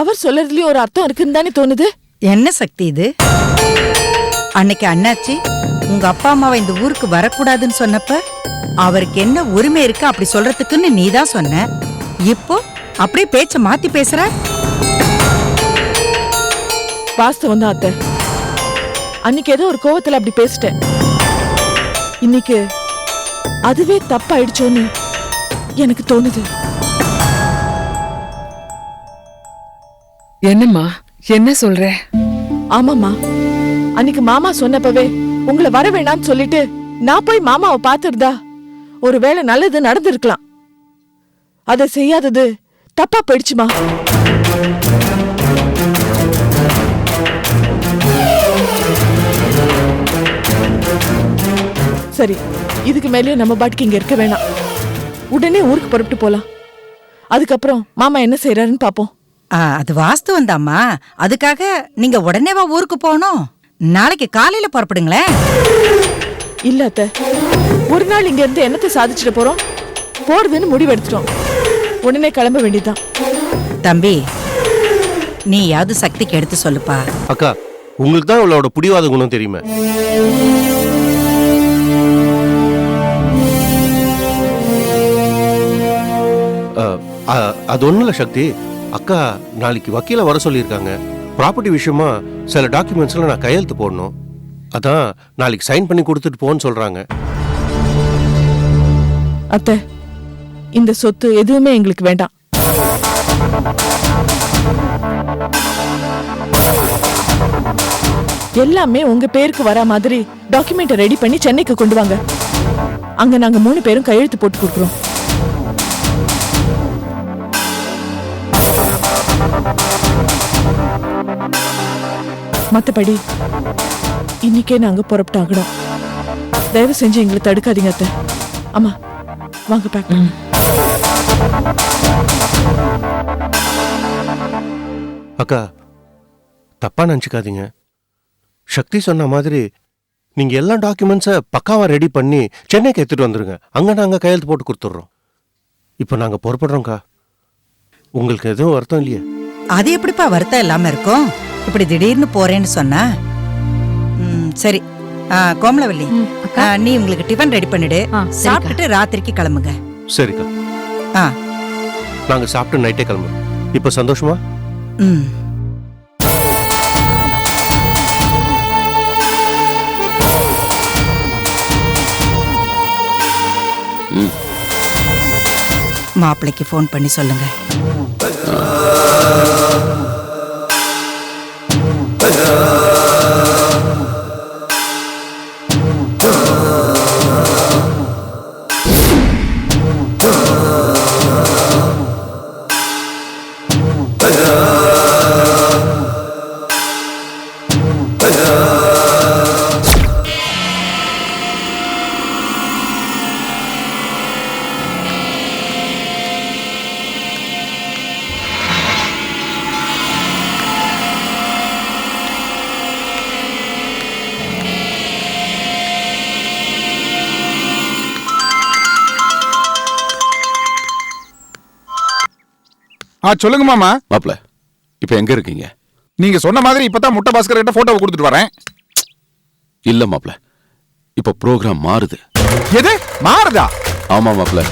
அவர் சொல்றதுலயும் ஒரு அர்த்தம் இருக்குன்னு தானே தோணுது. என்ன சக்தி இது? அன்னைக்கு அண்ணாச்சி உங்க அப்பா அம்மாவை இந்த ஊருக்கு வரக்கூடாதுன்னு சொன்னப்ப அவருக்கு என்ன உரிமை இருக்கு அப்படி சொல்றதுக்குன்னு நீதான் சொன்ன. இப்போ அப்படியே பேச்ச மாத்தி பேசுற. வாஸ்தவம் தான் அத்தை. அன்னைக்கு ஏதோ ஒரு கோவத்துல அப்படி பேசிட்டேன். இன்னைக்கு அதுவே தப்பாயிடுச்சோன்னு எனக்கு தோணுது. என்னம்மா என்ன சொல்ற? ஆமாமா, அன்னைக்கு மாமா சொன்னப்பவே உங்களை வர வேணாம்னு சொல்லிட்டு நான் போய் மாமாவை பாத்துருந்தா ஒருவேளை நல்லது நடந்திருக்கலாம். அதை செய்யாதது தப்பா போயிடுச்சுமா. சரி, இதுக்கு மேலேயும் நம்ம பாட்டுக்கு இங்க இருக்க வேணாம். உடனே ஊருக்கு புறப்பட்டு போலாம். அதுக்கப்புறம் மாமா என்ன செய்யறாருன்னு பாப்போம். அது வாஸ்தவம் தாம்மா. அதுக்காக நீங்க உடனேவா ஊருக்கு போகணும்? நாளைக்கு காலையில புறப்படுங்களேன். இல்ல அத்தை, ஒரு நாள் இங்க இருந்து என்னத்தை சாதிச்சுட்டு போறோம்? போறதுன்னு முடிவெடுத்துட்டோம். உடனே கிளம்ப வேண்டியதுதான். தம்பி, நீ யாவது சக்திக்கு எடுத்து சொல்லுப்பா. அக்கா, உங்களுக்கு தான் அவளோட புடிவாத குணம் தெரியுமே. அது ஒண்ணும் இல்ல சக்தி. அக்கா நாளைக்கு வக்கீல வர சொல்லியிருக்காங்க. ப்ராப்பர்ட்டி விஷயமா சில டாக்குமெண்ட்ஸ்ல நான் கையெழுத்து போடணும். அதான் நாளைக்கு சைன் பண்ணி கொடுத்துட்டு போன்னு சொல்றாங்க. அத்தை, இந்த சொத்து எதுவுமே எங்களுக்கு வேண்டாம். எல்லாமே உங்க பேருக்கு வர மாதிரி டாக்குமெண்ட் ரெடி பண்ணி சென்னைக்கு கொண்டு வாங்க. அங்க நாங்க 3 பேரும் கையெழுத்து போட்டு கொடுக்குறோம். மத்தபடி இன்னைக்கே நாங்க புறப்பட்டாகணும். தயவு செஞ்சு எங்களை தடுக்காதீங்க அத்தை. அம்மா வாங்க பேக். அக்கா, தப்பா நினைச்சுக்காதீங்க. சக்தி சொன்ன மாதிரி நீங்க எல்லா டாக்குமெண்ட்ஸை பக்காவா ரெடி பண்ணி சென்னைக்கு எடுத்துட்டு வந்துருங்க. அங்க நாங்க கையெழுத்து போட்டு கொடுத்துட்றோம். இப்போ நாங்க புறப்படுறோம்க்கா. உங்களுக்கு எதுவும் வருத்தம் இல்லையா? அது எப்படிப்பா வருத்தம் இல்லாம இருக்கும்? இப்படி திடீர்னு போறேன்னு சொன்னா. சரி கோமலவல்லி, நீ உங்களுக்கு டிஃபன் ரெடி பண்ணிடு. சாப்பிட்டுட்டு ராத்திரிக்கு கிளம்புங்க. சரிக்கா. நாங்க சாப்பிட்டு நைட்டே கிளம்புறோம். இப்ப சந்தோஷமா? மாப்பிள்ளைக்கு ஃபோன் பண்ணி சொல்லுங்க. சொல்லுங்க மாமா. மாப்ள, இப்ப எங்க இருக்கீங்க? நீங்க சொன்ன மாதிரி இப்பதான் முட்டை பாஸ்கர் கிட்ட போட்டோவை கொடுத்துட்டு வரேன். இல்ல மாப்ள, இப்ப ப்ரோக்ராம் மாறுது. எது மாறுதா? ஆமா மாப்ள,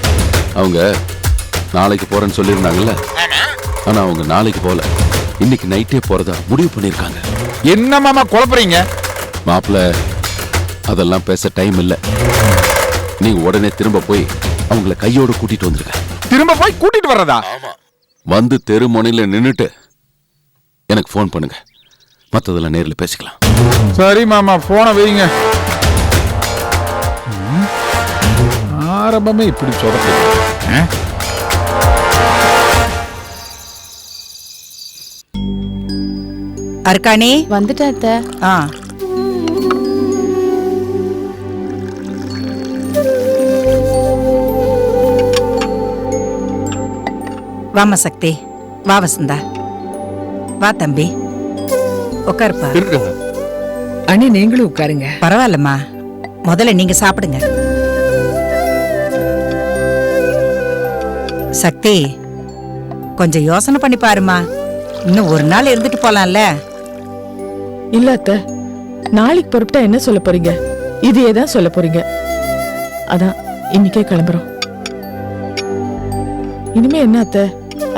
அவங்க நாளைக்கு போறேன்னு சொல்லியிருந்தாங்கல்ல. ஆனா அவங்க நாளைக்கு போல, இன்னைக்கு நைட்டே போறதா முடிவு பண்ணிருக்காங்க. என்ன மாமா குழப்பறீங்க? மாப்ள, அதெல்லாம் பேச டைம் இல்ல. நீங்க உடனே திரும்ப போய் அவங்கள கையோட கூட்டிட்டு வந்துருங்க. திரும்ப போய் கூட்டிட்டு வர்றதா? வந்து தெரு முனையில நின்னுட்டு எனக்கு போன் பண்ணுங்க. மத்ததெல்லாம் நேர்ல பேசிக்கலாம். சரி மாமா, போனை வைங்க. ஆரம்பமே இப்படி சொல்றது. அர்க்காணி வந்துட்டேன் அத்தை. வாமா சக்தி, வா வசந்தா, வா தம்பி, உட்காருப்பா. அண்ணி நீங்களும் உட்காருங்க. பரவாயில்லம்மா, முதல்ல நீங்க சாப்பிடுங்க. சக்தி, கொஞ்சம் யோசனை பண்ணி பாருமா. இன்னும் ஒரு நாள் இருந்துட்டு போலாம்ல. இல்ல அத்தை, நாளைக்கு புறப்பட்டா என்ன சொல்ல போறீங்க? இதையே தான் சொல்ல போறீங்க. அதான் இன்னைக்கே கிளம்புறோம். இனிமே என்ன அத்தை,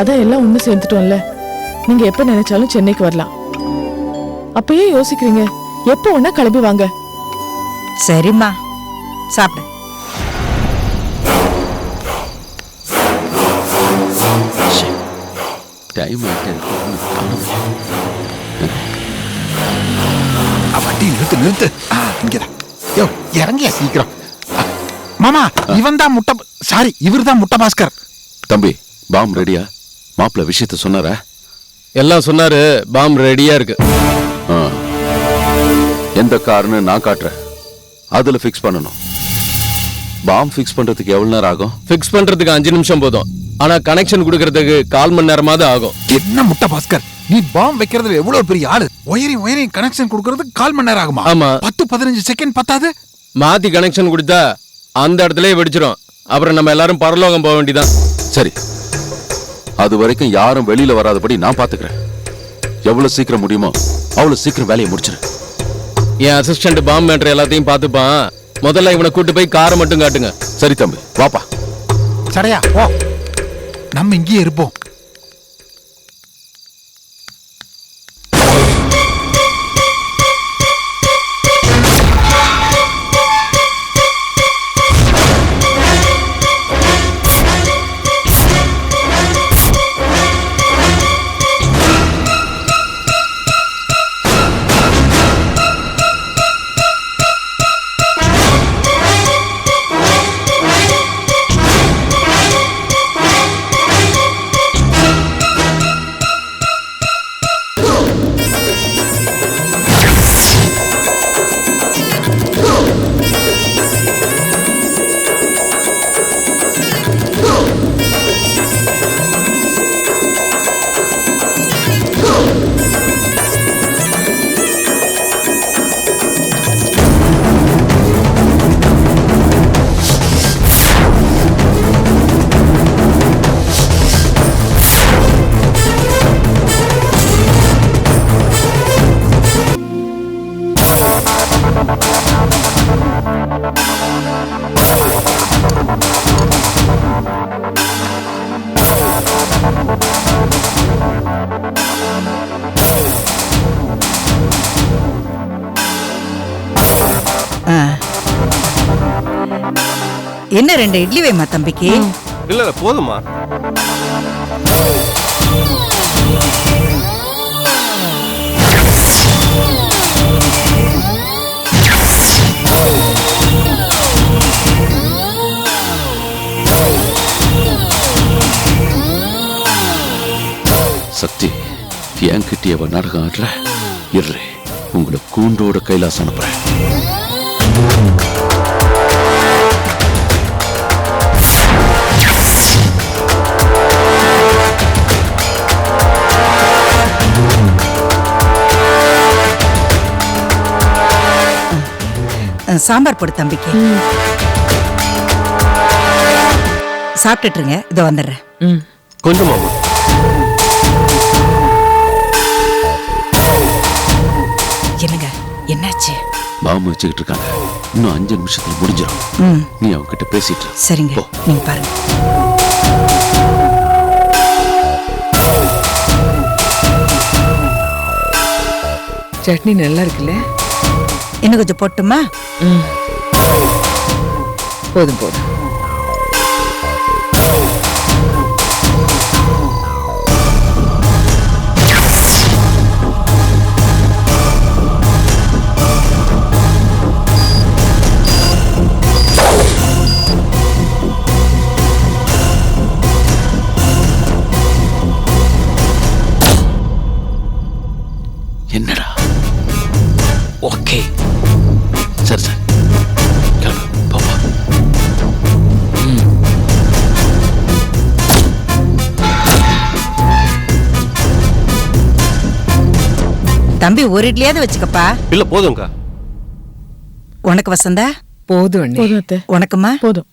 அதான் எல்லாம் ஒண்ணு சேர்ந்துட்டோம்ல. நீங்க எப்ப நினைச்சாலும் சென்னைக்கு வரலாம். அப்பயே யோசிக்கிறீங்க, எப்ப ஒன்னா கிளம்பி வாங்க. சரிம்மா, சாப்பிடு. டைம் ஆயிட்டே இருக்கு. வண்டி நிறுத்து. இங்கதான். யோ இறங்கியா சீக்கிரம். மாமா இவன் தான் இவர் தான் முட்டை பாஸ்கர். தம்பி, பாம் ரெடியா? மாப்பிள்ள விஷயத்த சொன்னாரா? எல்லாம் சொன்னாரு. பாம் ரெடியா இருக்கு. ஆ. எந்த கார்னு நான் காட்டுறேன், அதுல ஃபிக்ஸ் பண்ணணும். பாம் ஃபிக்ஸ் பண்றதுக்கு எவ்வளவு நேரம் ஆகும்? ஃபிக்ஸ் பண்றதுக்கு 5 நிமிஷம் போதும். ஆனா கனெக்ஷன் கொடுக்கறதுக்கு 1/4 மணி நேரமாவது ஆகும். என்ன முட்டை பாஸ்கர், நீ பாம் வைக்கிறதுல எவ்வளவு பெரிய ஆளு. ஒயரிங் கனெக்ஷன் கொடுக்கறதுக்கு 1/4 மணி நேரம் ஆகுமா? ஆமா. 10-15 செகண்ட் பத்தாது. மாத்தி கனெக்ஷன் கொடுத்தா அந்த இடத்துலயே வெடிச்சிரும். அப்புறம் நம்ம எல்லாரும் பரலோகம் போக வேண்டியதான். சரி, அது வரைக்கும் யாரும் வெளியில வராதபடி நான் பாத்துக்கிறேன். எவ்வளவு சீக்கிரம் முடியுமோ அவ்வளவு சீக்கிரம் வேலையை முடிச்சிரு. என் அசிஸ்டன்ட் பாம் மேட்டர் எல்லாத்தையும் பார்த்துப்பான். முதல்ல இவனை கூட்டு போய் காரை மட்டும் காட்டுங்க. சரி தம்பி, வாப்பா. சடையா போ, நம்ம இங்கேயே இருப்போம். என்ன 2 இட்லி வைமா தம்பிக்கு? இல்ல போதுமா. சக்தி, என்கிட்ட நாடகம் ஆடுற இரு, உங்களை கூண்டோட கைலாசம் அனுப்புறேன். சாம்பார் போடு தம்பிக்கு. சாப்பிட்டுட்டுருங்க, இதோ வந்துடுறேன். கொஞ்சமாமா. என்னங்க, என்னாச்சு? பாம்பு வச்சுக்கிட்டு இருக்காங்க. இன்னும் 5 நிமிஷத்துல முடிஞ்சிடும். நீ அவங்க கிட்ட பேசிட்டு இரு. சரிங்க, நீங்க பாருங்க. சட்னி நல்லா இருக்குல்ல? இன்னும் கொஞ்சம் போட்டுமா? போதும் போதும். என்னடா? ஓகே, சரி சரி, கிளம்பு, போப்பா. தம்பி, ஒரு இட்லியாவது வச்சுக்கப்பா. இல்ல போதும்க்கா. உனக்கு வசந்தா? போதும் அண்ணி. போதும் அத்தை, உனக்குமா? போதும்.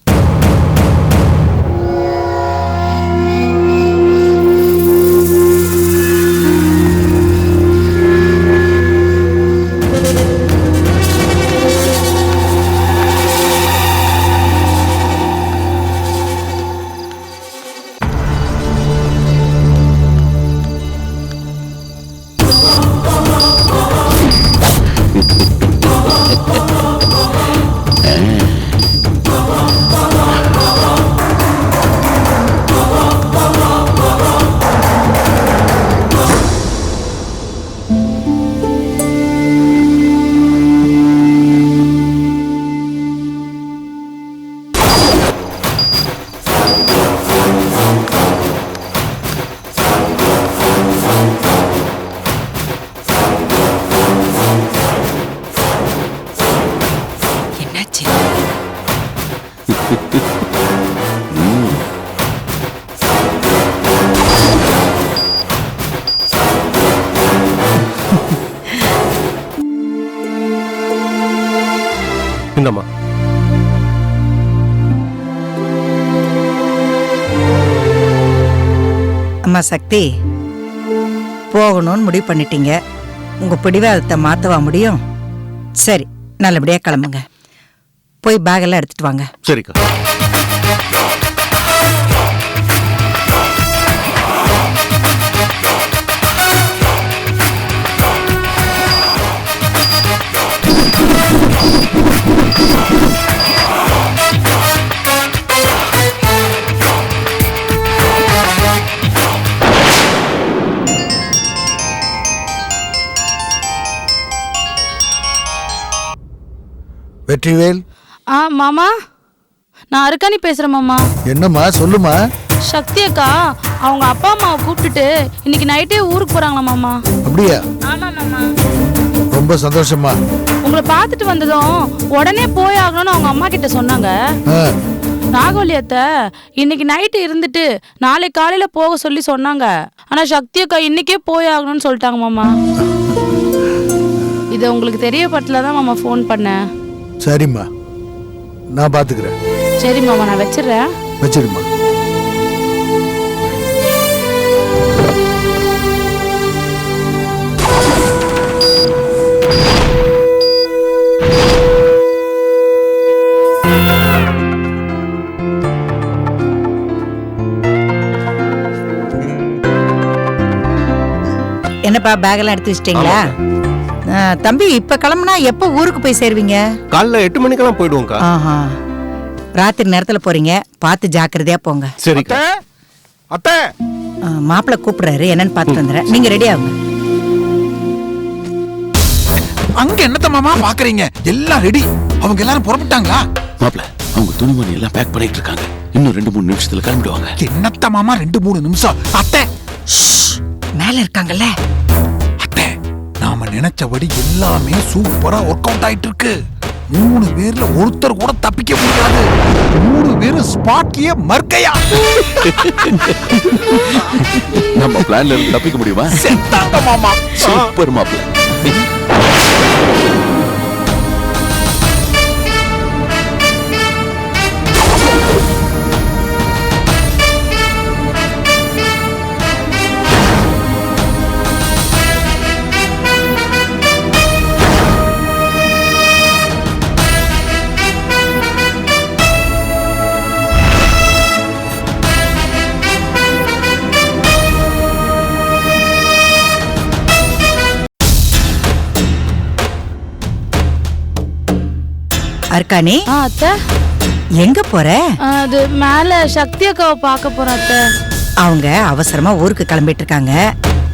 இந்தம்மா. அம்மா சக்தி, போகணும்னு முடிவு பண்ணிட்டீங்க. உங்க பிடிவாதத்தை மாத்தவா முடியும்? சரி, நல்லபடியா கிளம்புங்க. போய் பேக்கெல்லாம் எடுத்துட்டு வாங்க. சரிக்கா. வெற்றிவேல், மாமா, நான் அருக்காணி பேசுறேன் மாமா. என்னம்மா சொல்லுமா? சக்தி அக்கா அவங்க அப்பா அம்மாவை கூப்பிட்டுட்டு இன்னைக்கு நைட்டே ஊருக்கு போறாங்களா மாமா. அப்படியா? ஆமா மாமா. ரொம்ப சந்தோஷமா. உங்களை பார்த்துட்டு வந்ததும் உடனே போய் ஆகணும்னு அவங்க அம்மா கிட்ட சொன்னாங்க. நாகவல்லி அத்தை இன்னைக்கு நைட்டு இருந்துட்டு நாளை காலையில போக சொல்லி சொன்னாங்க. ஆனா சக்தி அக்கா இன்னைக்கே போய் ஆகணும்னு சொல்லிட்டாங்க மாமா. இதை உங்களுக்கு தெரியப்பட்டலதான் மாமா ஃபோன் பண்ணேன். சரிம்மா, நான் பாத்துக்கிறேன். சரி மாமா, நான் வச்சிடுறேன். வச்சிருமா. என்னப்பா, பேக்கெல்லாம் எடுத்து வச்சிட்டீங்களா? தம்பி, இப்ப கிளம்புனா எப்ப ஊருக்கு போய் சேருவீங்க? காலைல 8 மணிக்கெல்லாம் போயிடுவோம்க்கா. ஆஹா, ராத்திரி நேரத்துல போறீங்க, பார்த்து ஜாக்கிரதையா போங்க. சரிக்கா. அத்தை, மாப்பிள்ளை கூப்பிடுறாரு, என்னன்னு பார்த்துட்டு வந்துடுறேன். நீங்க ரெடி ஆகுங்க. அங்க என்னத்த மாமா பாக்குறீங்க? எல்லாம் ரெடி. அவங்க எல்லாரும் புறப்பட்டாங்களா? மாப்பிள்ள, அவங்க துணிமணி எல்லாம் பேக் பண்ணிட்டு இருக்காங்க. இன்னும் 2-3 நிமிஷத்துல கிளம்பிடுவாங்க. என்னத்த மாமா 2-3 நிமிஷம்? அத்தை, மேல இருக்காங்கல்ல. அத்தை, நாம நினைச்சபடி எல்லாமே சூப்பரா ஒர்க் அவுட் ஆயிட்டு இருக்கு. 3 பேர்ல ஒருத்தர் கூட தப்பிக்க முடியாது. 3 பேரும் ஸ்பாட்லயே மர்க்கையா. நம்ம பிளான்ல இருந்து தப்பிக்க முடியுமா? செத்தாங்க மாமா. சூப்பர் மாப்பிள்ள. அர்க்கானி, அத்தை, எங்க போற? அது மேல சக்தி அக்காவை பார்க்க போறேன் அத்தை. அவங்க அவசரமா ஊருக்கு கிளம்பிட்டு இருக்காங்க.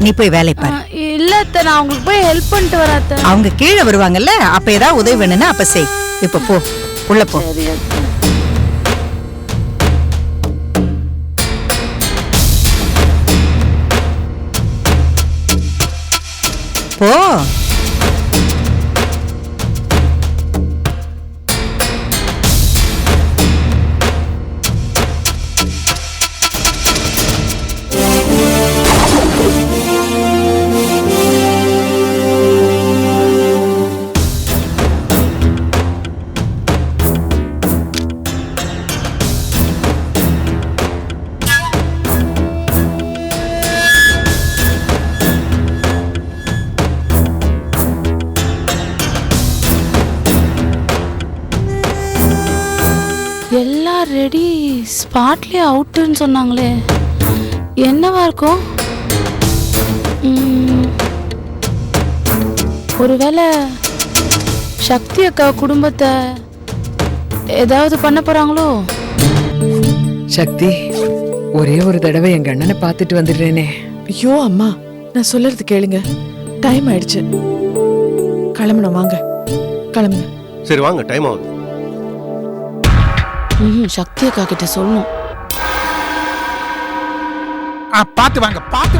நீ போய் வேலை பாரு. இல்ல அத்தை, நான் உங்களுக்கு போய் ஹெல்ப் பண்ணிட்டு வரேன் அத்தை. அவங்க கீழே வருவாங்கல்ல, அப்ப ஏதாவது உதவி வேணும்னா அப்ப செய். இப்ப போ, உள்ள போ. போ. எல்லாம் ரெடி, ஸ்பாட்லயே அவுட்டுன்னு சொன்னாங்களே, என்னவா இருக்கும்? ஒருவேளை சக்தி அக்கா குடும்பத்தை ஏதாவது பண்ண போறாங்களோ? சக்தி, ஒரே ஒரு தடவை எங்க அண்ணனை பார்த்துட்டு வந்துடுறேனே. ஐயோ அம்மா, நான் சொல்றது கேளுங்க. டைம் ஆயிடுச்சு, கிளம்பணும். வாங்க, கிளம்புங்க. சரி வாங்க, டைம் ஆகுது. சக்தி அக்கா கிட்ட சொல்லணும். பாத்து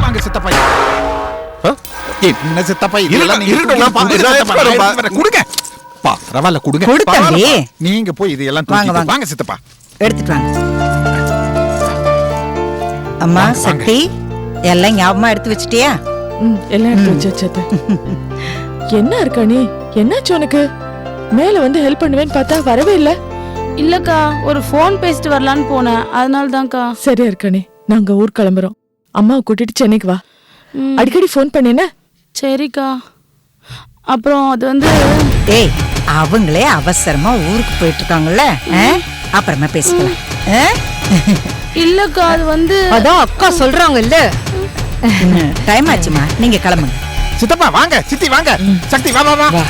வாங்க சித்தப்பா. என்ன சித்தப்பா, இதெல்லாம் நீங்க இருக்கட்டும், நான் கொடுங்க. பரவாயில்ல கொடுங்க. கொடு தம்பி. பரவாயில்ல. நீங்க போய் இதெல்லாம் வாங்க, தூக்கிட்டு வாங்க. வாங்க சித்தப்பா. எடுத்துட்டு வாங்க. அம்மா வாங்க, சக்தி எல்லாம் ஞாபகமா எடுத்து வச்சிட்டியா? எல்லாம் எடுத்து வச்சாச்சத்த. என்ன இருக்காணி, என்னாச்சு உனக்கு? மேல வந்து ஹெல்ப் பண்ணுவேன்னு பார்த்தா வரவே இல்ல. இல்லக்கா, ஒரு ஃபோன் பேசிட்டு வரலான்னு போனேன், அதனால தான்க்கா. சரியா இருக்கானே, நாங்க ஊர் கிளம்புறோம். அம்மாவை கூட்டிட்டு சென்னைக்கு வா. அடிக்கடி ஃபோன் பண்ணேன. சரிக்கா. அப்புறம் அது வந்து ஏய், அவங்களே அவசரமா ஊருக்கு போயிட்டு இருக்காங்கல்ல, அப்புறமா பேசிக்கலாம். இல்லக்கா, அது வந்து அதான் அக்கா சொல்றாங்க இல்ல. டைம் ஆச்சுமா, நீங்க கிளம்புங்க. சித்தப்பா வாங்க, சித்தி வாங்க. சக்தி வா வா வா.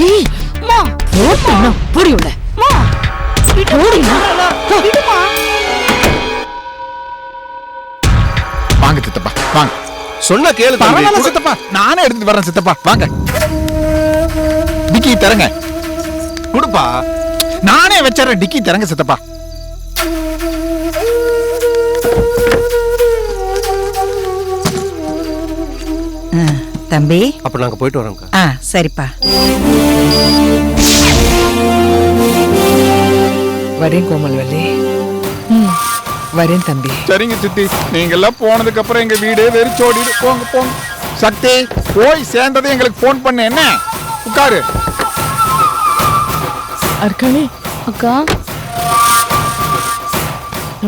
ஏய் அம்மா, ஓட்டுனா புரியும்ல. அம்மா, ஓடினா விடுமா. வாங்க சித்தப்பா வாங்க. சொன்னா கேளு தம்பி. பரவாயில்ல சித்தப்பா, நானே எடுத்துட்டு வரேன் சித்தப்பா. வாங்க. டிக்கி தரங்க. கொடுப்பா. நானே வச்சறேன், டிக்கி தரங்க சித்தப்பா. தம்பி. அப்ப நாங்க போயிட்டு வரோம்க்கா. சரிப்பா. வரேன் கோமல்வல்லி. வரேன் தம்பி. சரிங்க சித்தி, நீங்க எல்லாம் போனதுக்கு அப்புறம் எங்க வீடே வெறிச்சோடிடு. போங்க போங்க. சக்தி போய் சேர்ந்ததை எங்களுக்கு போன் பண்ணு. என்ன உட்காரு. அர்க்காணி, அக்கா,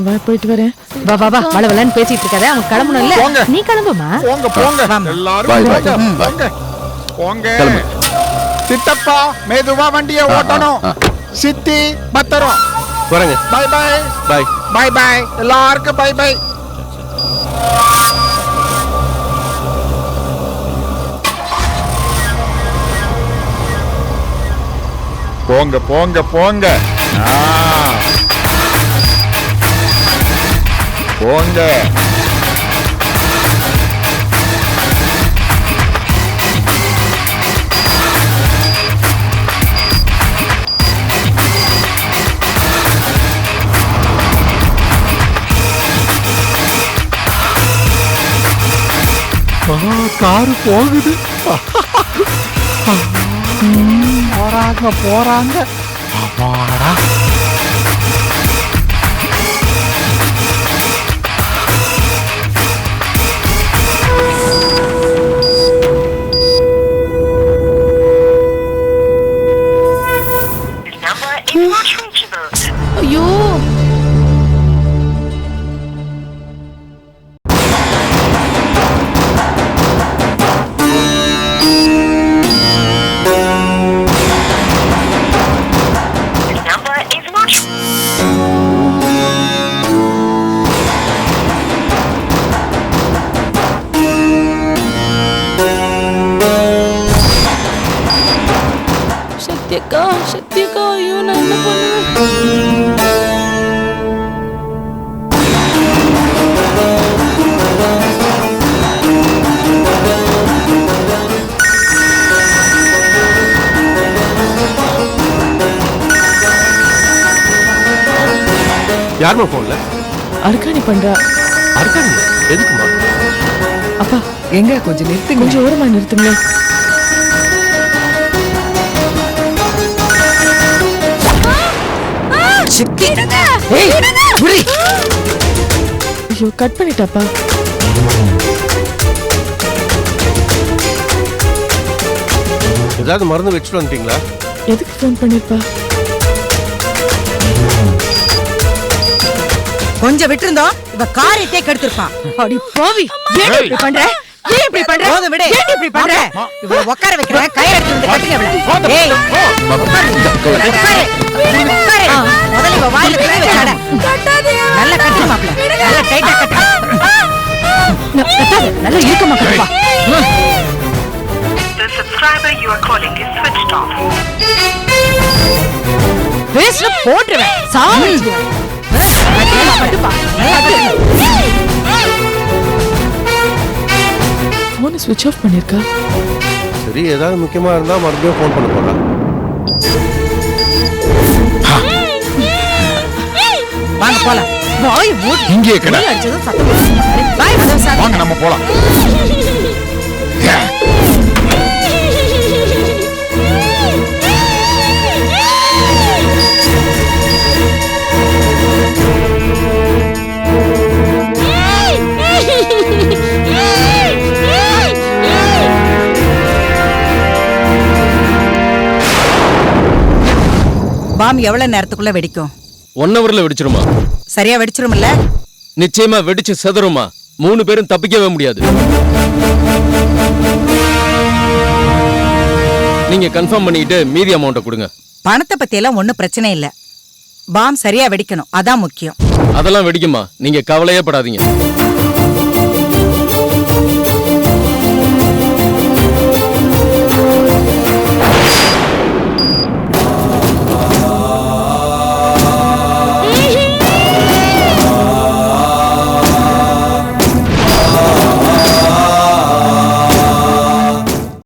நான் போயிட்டு வரேன். வா வா வா, வளவலன்னு பேசிட்டு இருக்காத, அவங்க கிளம்பணும் இல்ல. போங்க. நீ கிளம்புமா. போங்க போங்க. வாம்மா. எல்லாரும் Bye, bye. போங்க. Bye. போங்க போங்க. கிளம்பு. சித்தப்பா மெதுவா வண்டியை ஓட்டணும். சித்தி பத்திரம். வரேங்க. Bye bye. Bye. Bye bye. எல்லாருக்கும் பை பை. போங்க போங்க போங்க. போங்க. காரு போகுது. போறாங்க போறாங்க. அப்பாடா. ஐயோ, சக்தியக்கா, சக்தியக்கா, ஐயோ நான் என்ன பண்ணுவேன்? யாருமா போன்ல? அர்க்காணி பண்றா. அர்க்காணி எதுக்குமா? அப்பா, எங்க கொஞ்சம் நிறுத்துங்க. கொஞ்சம் ஓரமா நிறுத்துங்க. ஏய், புரி. ஐயோ, கட் பண்ணிட்டாப்பா. ஏதாவது மருந்து வச்சுட்டு வந்துட்டீங்களா? எதுக்கு ஃபோன் பண்ணிருப்பா? கொஞ்சம் விட்டுருந்தோம், இவ காரியத்தை கெடுத்திருப்பான். அடி போவி, ஏன் இப்படி பண்ற? ஏன் இப்படி பண்ற? போதும் விடு. ஏன் இப்படி பண்ற? இவள உட்கார வைக்கிறேன், கயிறு எடுத்து வந்து கட்டுங்க இவள. ஏய், உட்காரு. முதல்ல இவ வாயில கை வச்சாட. நல்லா கட்டு மாப்ள. நல்லா டைட்டா கட்டு. நல்லா இறுக்கமா கட்டுப்பா. The subscriber you are calling is switched off. பேஸ்ல போட்டுறேன். சாவடிச்சிடுவேன். கட்டுப்பா. நல்லா கட்டு. போனை ஸ்விட்ச் ஆஃப் பண்ணிருக்கா. சரி, ஏதாவது முக்கியமா இருந்தா மறுபடியும் ஃபோன் பண்ண போறா. வாங்க போலாம். வாய் மூடி. இங்கே கடை. அடிச்சதும் சத்தம் போடுங்க. வாய் கதவு சாத்து. வாங்க நம்ம போலாம். பாம் எவ்வளவு நேரத்துக்குள்ள வெடிக்கும்? 1 ஹவர்ல வெடிச்சிருமா? சரியா வெடிச்சிரும்ல? நிச்சயமா வெடிச்சு செதறுமா. 3 பேரும் தப்பிக்கவே முடியாது. நீங்க கன்ஃபார்ம் பண்ணிட்டு மீதி அமௌண்ட்டை கொடுங்க. பணத்தை பத்தி எல்லாம் ஒண்ணும் பிரச்சனை இல்ல. பாம் சரியா வெடிக்கணும், அதான் முக்கியம். அதெல்லாம் வெடிக்குமா, நீங்க கவலையே படாதீங்க.